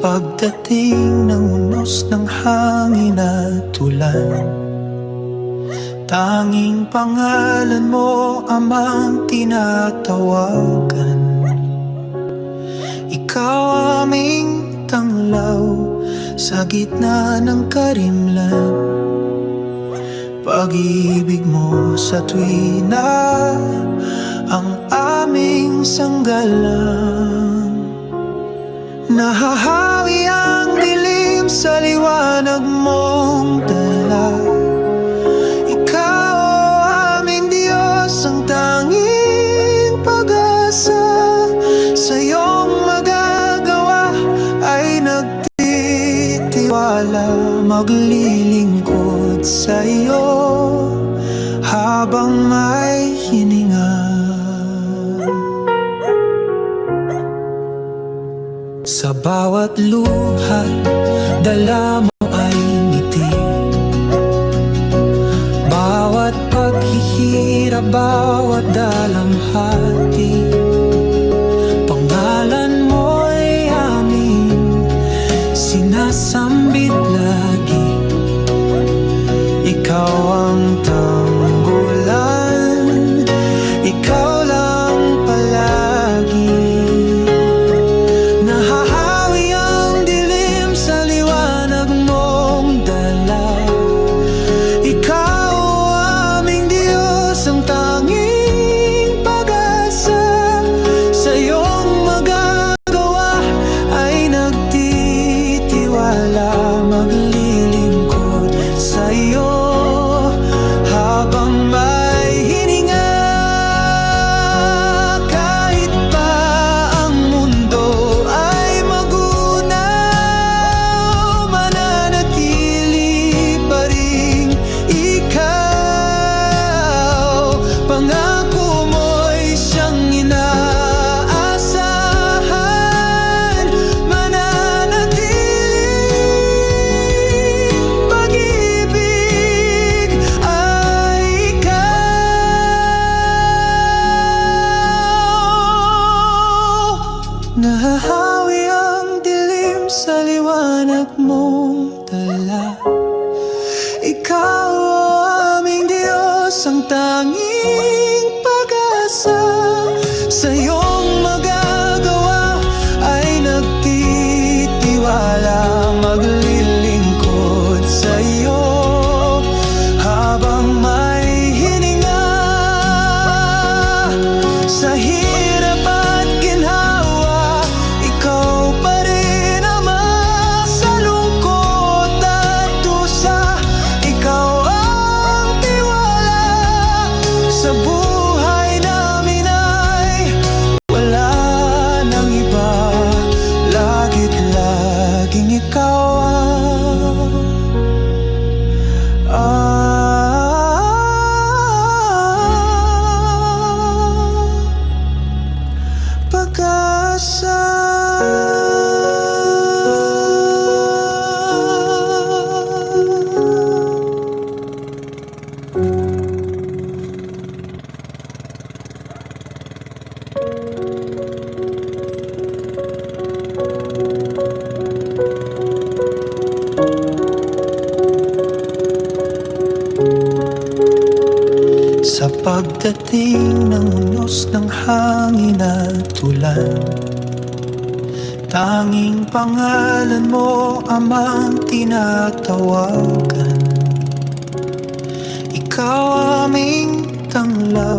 pagdating ng unos ng hangin at ulan, tanging pangalan mo amang tinatawagan. Ikaw aming tanglaw sa gitna ng karimlan, pag-ibig mo sa tuwina ang aming sanggalang. Nahahawi ang dilim sa liwanag mong dala. Ikaw aming Diyos, ang tanging pag-asa. Sa iyong magagawa ay nagtitiwala, maglilingkod sa iyo habang may hininga. Sa bawat luha, dala mo ay ngiti. Bawat paghihirap, bawat dalamhati, pangalan mo ay aming sinasambit lagi. Ikaw ang tanggulan, ikaw lang palagi. Maglilingkod sa iyo habang may hininga. Kahit pa ang mundo ay magunaw, mananatili pa rin ikaw. Pangako mo'y siyang inaasahan, nahahawi ang dilim sa liwanag mong dala. Ikaw aming Diyos, ang tanging pag-asa. Sa iyong magagawa ay nagtitiwala, maglilingkod sa iyo habang may hininga. Sa hirap at ginhawa, ikaw pa rin ama. Sa lungkot at dusa, ikaw ang tiwala. Sa buhay namin ay wala nang iba, lagit laging ikaw pag-asa. Sa pagdating ng unos ng hangin at ulan, tanging pangalan mo amang tinatawagan. Ikaw aming tanglaw